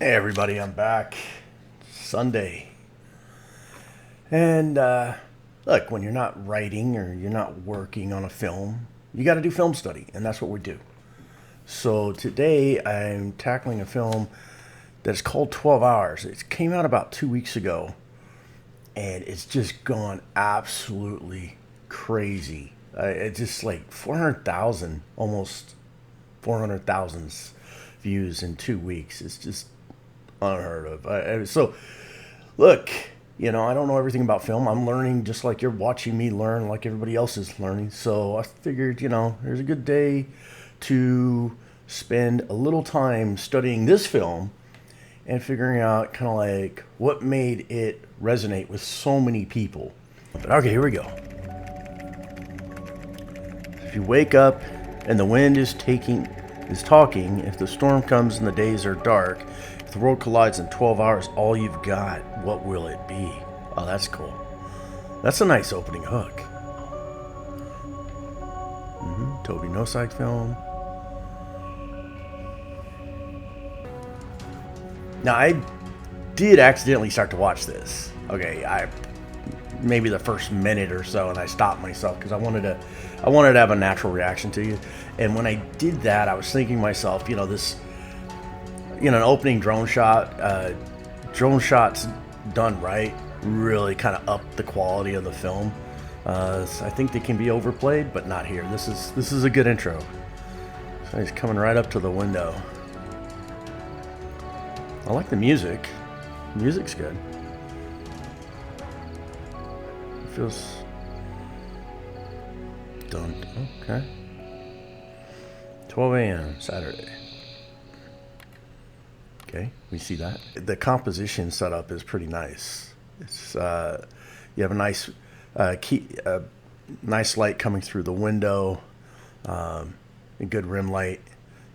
Hey everybody, I'm back. Sunday. And look, when you're not writing or you're not working on a film, you got to do film study, and that's what we do. So today I'm tackling a film that's called 12 Hours. It came out about 2 weeks ago, and it's just gone absolutely crazy. It's just like 400,000, almost 400,000 views in 2 weeks. It's just unheard of. So look, I don't know everything about film. I'm learning just like you're watching me learn, like everybody else is learning. So I figured, here's a good day to spend a little time studying this film and figuring out kind of like what made it resonate with so many people. But okay, here we go. If you wake up and the wind is talking, if the storm comes and the days are dark, if the world collides in 12 hours, all you've got, what will it be? Oh, that's cool. That's a nice opening hook. Toby Noside film. Now, I did accidentally start to watch this. Okay, maybe the first minute or so, and I stopped myself because I wanted to have a natural reaction to you. And when I did that, I was thinking to myself, an opening drone shots done right really kind of up the quality of the film. I think they can be overplayed, but not here. This is a good intro. So he's coming right up to the window. I like the music. The music's good. It feels done. Okay. 12 a.m. Saturday. Okay, we see that. The composition setup is pretty nice. It's you have a nice light coming through the window, a good rim light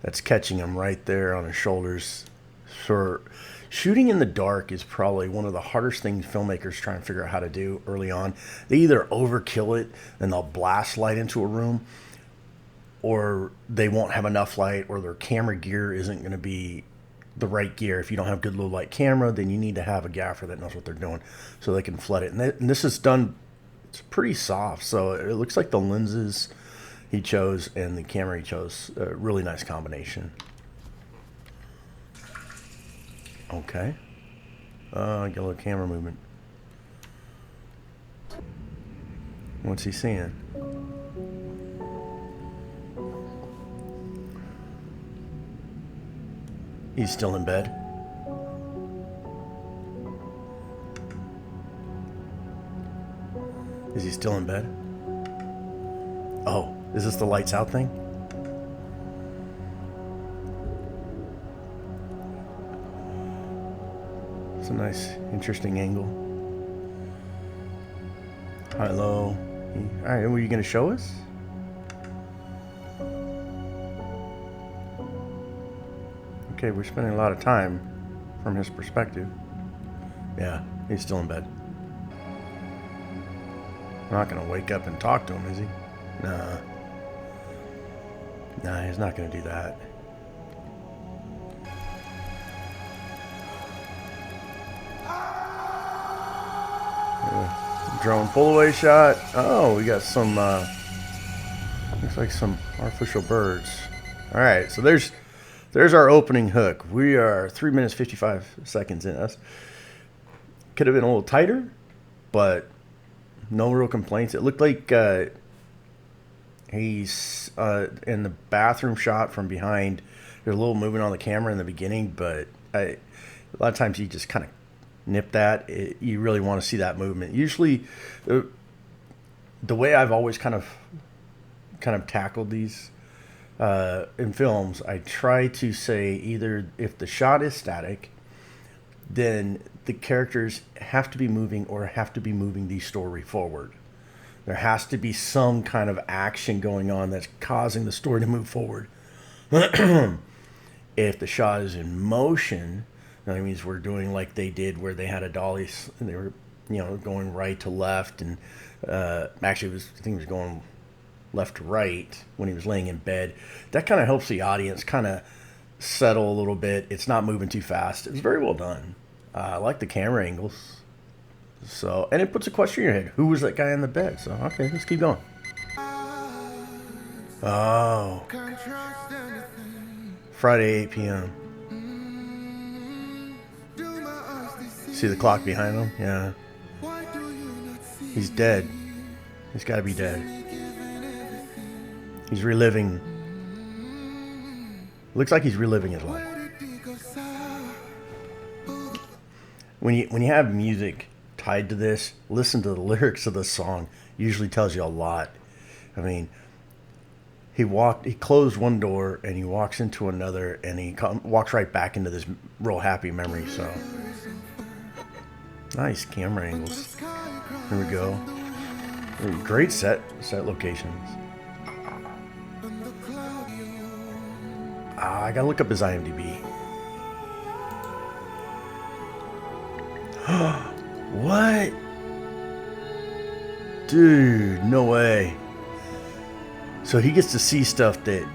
that's catching him right there on his shoulders. For shooting in the dark is probably one of the hardest things filmmakers try and figure out how to do early on. They either overkill it and they'll blast light into a room, or they won't have enough light, or their camera gear isn't going to be the right gear. If you don't have good low light camera, then you need to have a gaffer that knows what they're doing so they can flood it. And this is done, it's pretty soft. So it looks like the lenses he chose and the camera he chose, a really nice combination. Okay. I get a little camera movement. What's he seeing? He's still in bed. Is he still in bed? Oh, is this the lights out thing? It's a nice, interesting angle. High, low. All right, were you going to show us? Okay, we're spending a lot of time from his perspective. Yeah, he's still in bed. I'm not going to wake up and talk to him, is he? Nah, he's not going to do that. Drone pull away shot. Oh, we got some, looks like some artificial birds. All right, so there's our opening hook. We are 3 minutes 55 seconds in. Us could have been a little tighter, but no real complaints. It looked like he's in the bathroom shot from behind. There's a little movement on the camera in the beginning, but a lot of times you just kind of nip that. You really want to see that movement. Usually, the way I've always kind of tackled these in films, I try to say either if the shot is static, then the characters have to be moving or have to be moving the story forward. There has to be some kind of action going on that's causing the story to move forward. If the shot is in motion, that means we're doing like they did where they had a dolly and they were, going right to left, and actually I think it was going left to right when he was laying in bed. That kind of helps the audience kind of settle a little bit. It's not moving too fast. It's very well done. I like the camera angles. So, and it puts a question in your head. Who was that guy in the bed? So, okay, let's keep going. Oh. Friday, 8 p.m. See the clock behind him? Yeah. He's dead. He's got to be dead. He's reliving. Looks like he's reliving his life. When you have music tied to this, listen to the lyrics of the song. Usually tells you a lot. I mean, he closed one door and he walks into another, and he walks right back into this real happy memory. So nice camera angles. Here we go. Great set locations. I gotta look up his IMDb. What? Dude, no way. So he gets to see stuff that...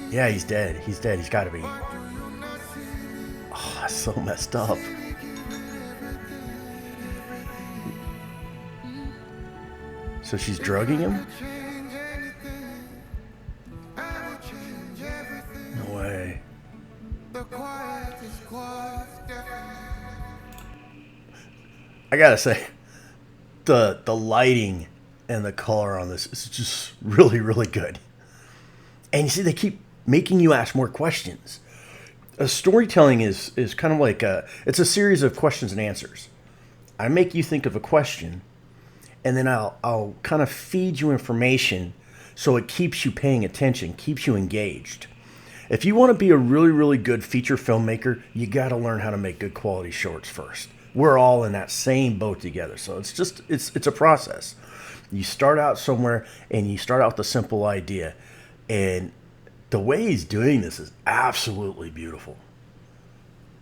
Yeah, he's dead. He's dead. He's got to be. Oh, that's so messed up. So she's drugging him? No way. I gotta say, the lighting and the color on this is just really, really good. And you see, they keep making you ask more questions. Storytelling is kind of like it's a series of questions and answers. I make you think of a question, and then I'll kind of feed you information so it keeps you paying attention, keeps you engaged. If you want to be a really, really good feature filmmaker, you got to learn how to make good quality shorts first. We're all in that same boat together. So it's a process. You start out somewhere and you start out with a simple idea. And the way he's doing this is absolutely beautiful.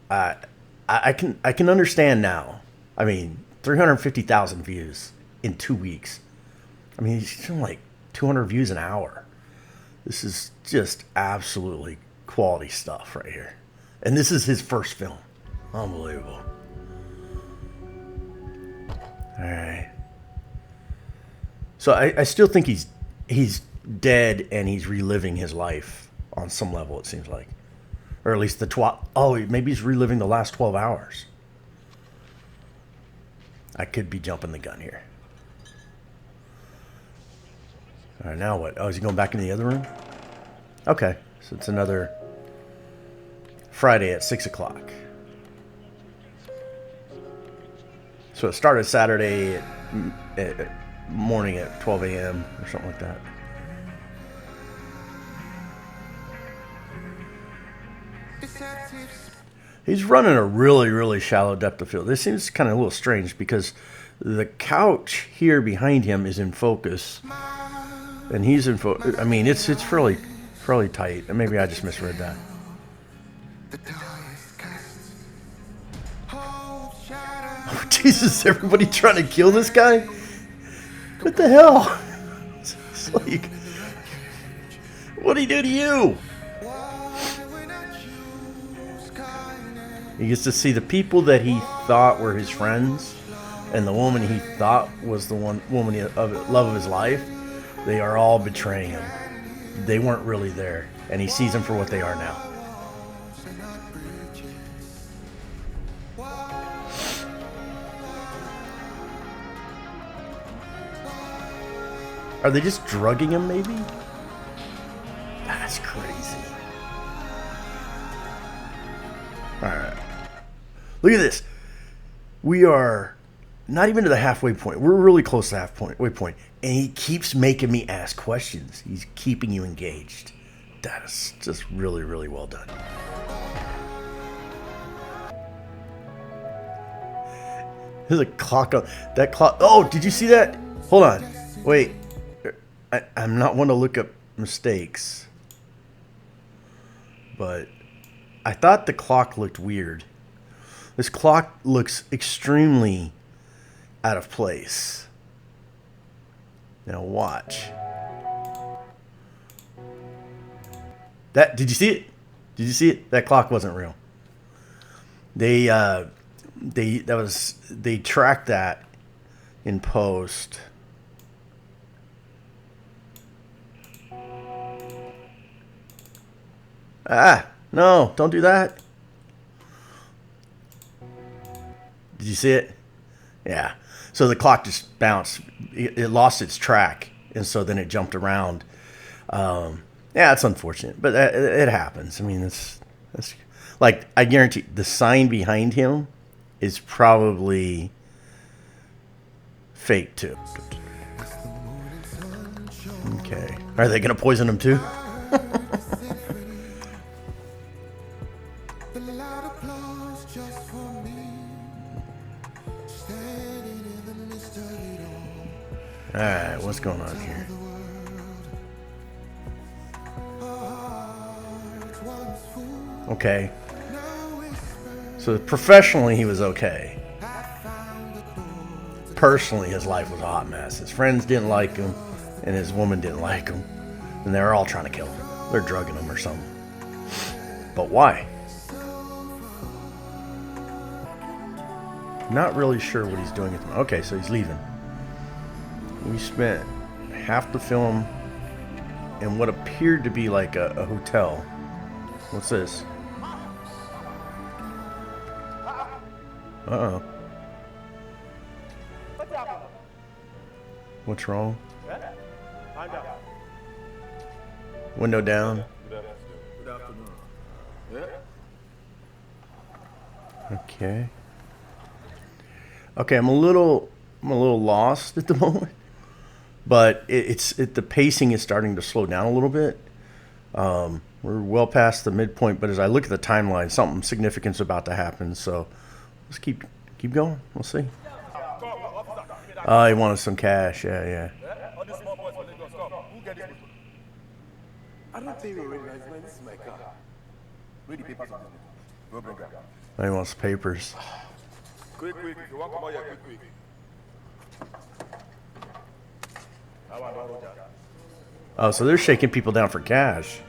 I can understand now. I mean, 350,000 views in 2 weeks. I mean, he's doing like 200 views an hour. This is just absolutely quality stuff right here. And this is his first film. Unbelievable. All right. So I still think he's dead and he's reliving his life on some level, it seems like. Or at least maybe he's reliving the last 12 hours. I could be jumping the gun here. All right, now what? Oh, is he going back into the other room? Okay, so it's another Friday at 6 o'clock. So it started Saturday at morning at 12 a.m. or something like that. He's running a really, really shallow depth of field. This seems kind of a little strange because the couch here behind him is in focus, and he's in focus. I mean, it's fairly tight. And maybe I just misread that. Oh, Jesus! Everybody trying to kill this guy? What the hell? It's like, what did he do to you? He gets to see the people that he thought were his friends, and the woman he thought was the woman of love of his life. They are all betraying him. They weren't really there, and he sees them for what they are now. Are they just drugging him, maybe? That's crazy. Alright. Look at this. We are not even to the halfway point. We're really close to the halfway point. And he keeps making me ask questions. He's keeping you engaged. That is just really, really well done. There's a clock on that clock. Oh, did you see that? Hold on. Wait. I'm not one to look up mistakes, but I thought the clock looked weird. This clock looks extremely out of place. Now watch. Did you see it? Did you see it? That clock wasn't real. They tracked that in post. Ah, no, don't do that. Did you see it? Yeah. So the clock just bounced. It lost its track, and so then it jumped around. Yeah, it's unfortunate, but it happens. I mean, it's like, I guarantee the sign behind him is probably fake too. Okay. Are they going to poison him too? Alright, what's going on here? Okay. So professionally, he was okay. Personally, his life was a hot mess. His friends didn't like him, and his woman didn't like him. And they were all trying to kill him. They're drugging him or something. But why? Not really sure what he's doing at the moment. Okay, so he's leaving. We spent half the film in what appeared to be like a hotel. What's this? Uh-oh. What's wrong? Window down. Okay. Okay, I'm a little lost at the moment. But the pacing is starting to slow down a little bit. We're well past the midpoint, but as I look at the timeline, something significant's about to happen. So let's keep going. We'll see. He wanted some cash. Yeah. I don't think we recognize, man. This is my car. Read the papers on this. No program. He wants papers. Quick. If you want to come out here, quick. Oh, so they're shaking people down for cash.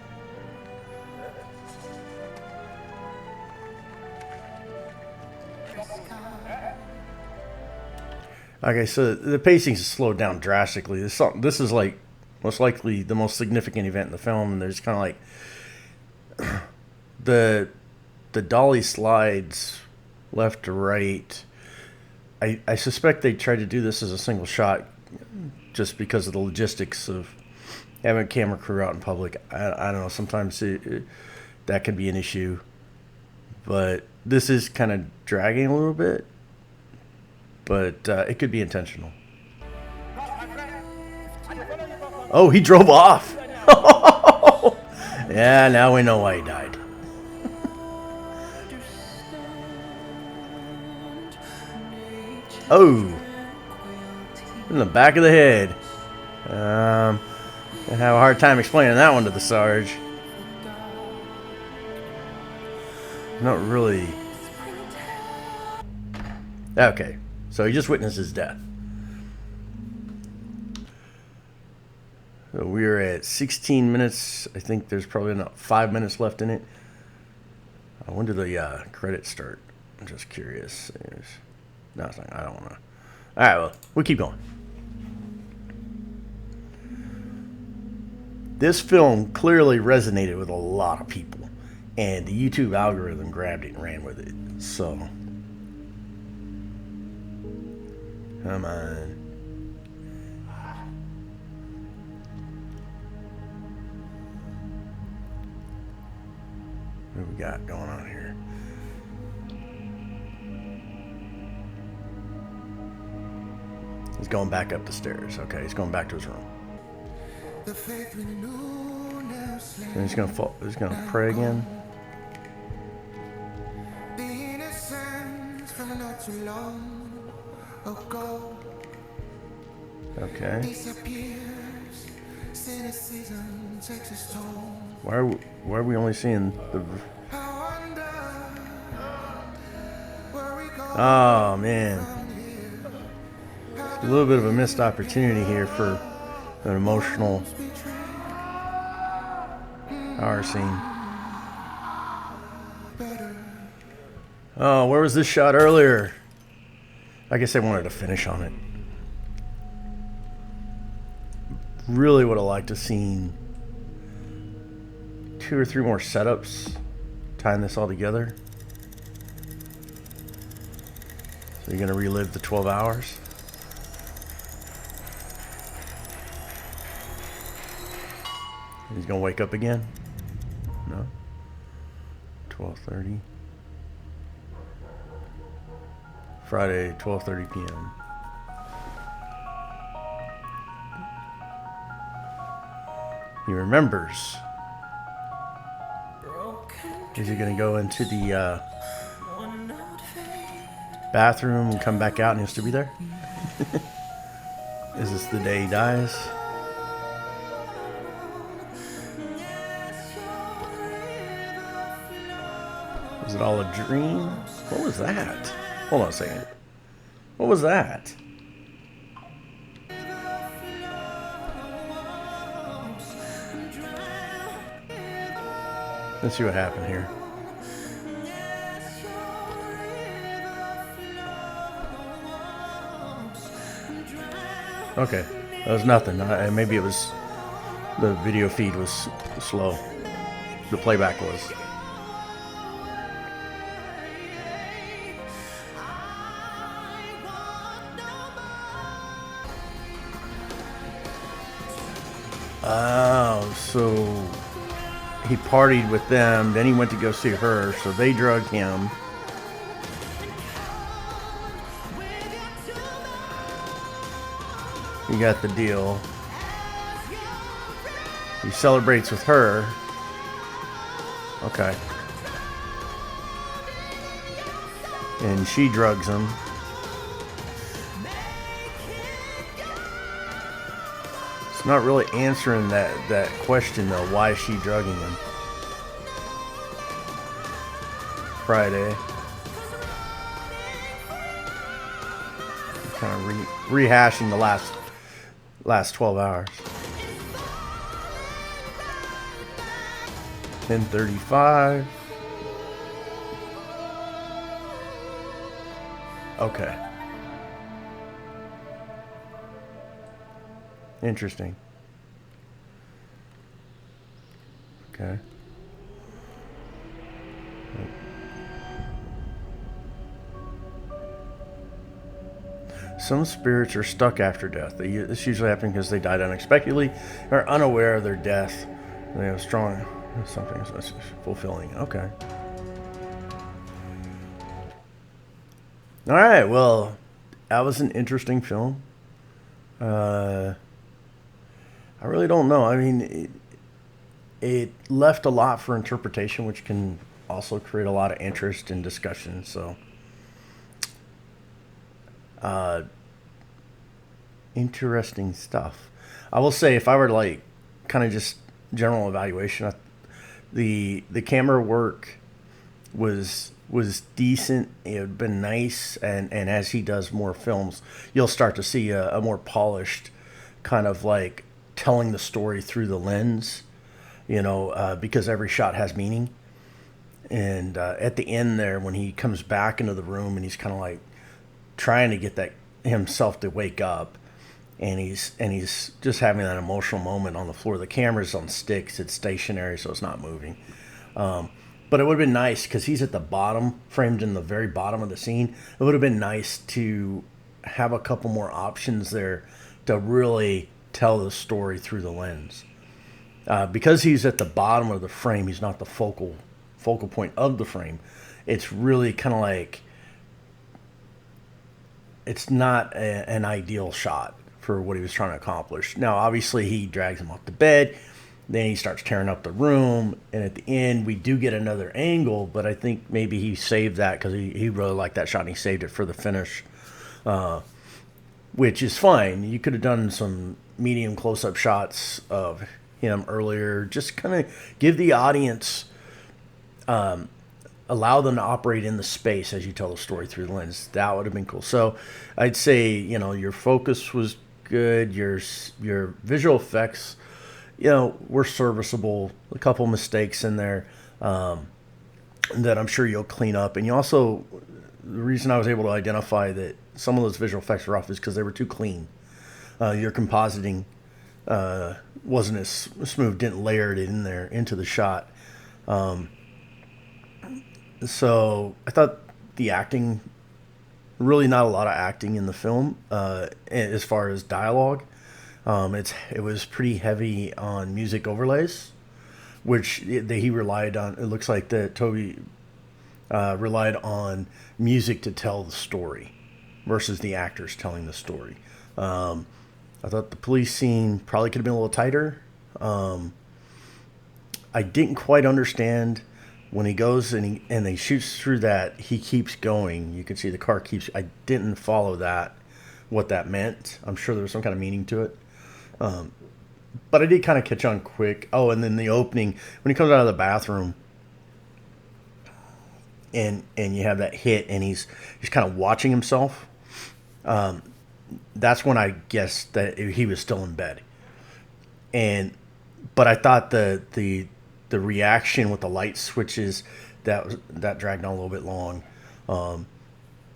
Okay, so the pacing's slowed down drastically. This is like most likely the most significant event in the film, and there's kind of like the dolly slides left to right. I suspect they tried to do this as a single shot just because of the logistics of having a camera crew out in public. I don't know. Sometimes that can be an issue. But this is kind of dragging a little bit. But it could be intentional. Oh, he drove off. Yeah, now we know why he died. Oh. In the back of the head. I have a hard time explaining that one to the Sarge. Not really. Okay, so he just witnessed his death. So we're at 16 minutes. I think there's probably not 5 minutes left in it. When do the credits start? I'm just curious. No, it's not. I don't want to. All right, well, we'll keep going. This film clearly resonated with a lot of people, and the YouTube algorithm grabbed it and ran with it. So, come on. What do we got going on here? He's going back up the stairs. Okay, he's going back to his room. And he's gonna fall. He's gonna pray again. Okay. Why are we only seeing the? Oh man. A little bit of a missed opportunity here for an emotional power scene. Oh, where was this shot earlier? I guess I wanted to finish on it. Really would have liked to seen 2 or 3 more setups tying this all together. So you're going to relive the 12 hours. He's going to wake up again? No. 12:30. Friday, 12:30 p.m. He remembers. Is he going to go into the bathroom and come back out and he'll still be there? Is this the day he dies? Was it all a dream? What was that? Hold on a second. What was that? Let's see what happened here. Okay, that was nothing. Maybe it was the video feed was slow. The playback was. Oh, so he partied with them, then he went to go see her, so they drugged him. You got the deal. He celebrates with her. Okay. And she drugs him. It's not really answering that question though. Why is she drugging him? Friday. Kind of rehashing the last 12 hours. 10:35. Okay. Interesting. Okay. Some spirits are stuck after death. This usually happens because they died unexpectedly or unaware of their death. They have strong something fulfilling. Okay. All right. Well, that was an interesting film. I really don't know. I mean, it left a lot for interpretation, which can also create a lot of interest and discussion. So, interesting stuff. I will say, if I were to like kind of just general evaluation, the camera work was decent. It had been nice, and as he does more films, you'll start to see a more polished kind of like telling the story through the lens, because every shot has meaning. And at the end there, when he comes back into the room and he's kind of like trying to get that himself to wake up, and he's just having that emotional moment on the floor. The camera's on sticks; it's stationary, so it's not moving. But it would have been nice because he's at the bottom, framed in the very bottom of the scene. It would have been nice to have a couple more options there to really tell the story through the lens. Because he's at the bottom of the frame, he's not the focal point of the frame. It's really kind of like, it's not an ideal shot for what he was trying to accomplish. Now, obviously, he drags him off the bed. Then he starts tearing up the room. And at the end, we do get another angle. But I think maybe he saved that because he really liked that shot and he saved it for the finish, which is fine. You could have done some medium close-up shots of him earlier. Just kind of give the audience, allow them to operate in the space as you tell the story through the lens. That would have been cool. So I'd say, your focus was good. Your visual effects, were serviceable. A couple mistakes in there. that I'm sure you'll clean up. And you also, the reason I was able to identify that some of those visual effects were off is because they were too clean. Your compositing wasn't as smooth, didn't layer it in there into the shot. So I thought the acting, really not a lot of acting in the film as far as dialogue. It was pretty heavy on music overlays, which he relied on. It looks like that Toby relied on music to tell the story versus the actors telling the story. I thought the police scene probably could have been a little tighter. I didn't quite understand when he goes and he shoots through that. He keeps going. You can see the car keeps. I didn't follow that, what that meant. I'm sure there was some kind of meaning to it. But I did kind of catch on quick. Oh, and then the opening when he comes out of the bathroom, and you have that hit, and he's kind of watching himself. That's when I guessed that he was still in bed. But I thought the reaction with the light switches that dragged on a little bit long.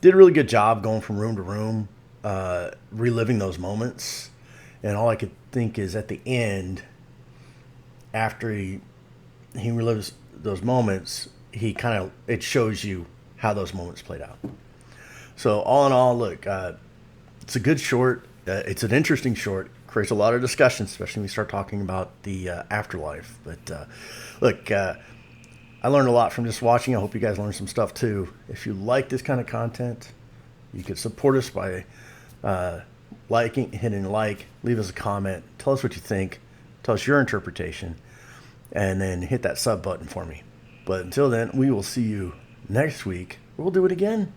Did a really good job going from room to room, reliving those moments. And all I could think is at the end, after he relives those moments, it shows you how those moments played out. So all in all, look, it's a good short. It's an interesting short. Creates a lot of discussion, especially when we start talking about the afterlife. But look, I learned a lot from just watching. I hope you guys learned some stuff too. If you like this kind of content, you could support us by liking, hitting like, leave us a comment, tell us what you think, tell us your interpretation, and then hit that sub button for me. But until then, we will see you next week. We'll do it again.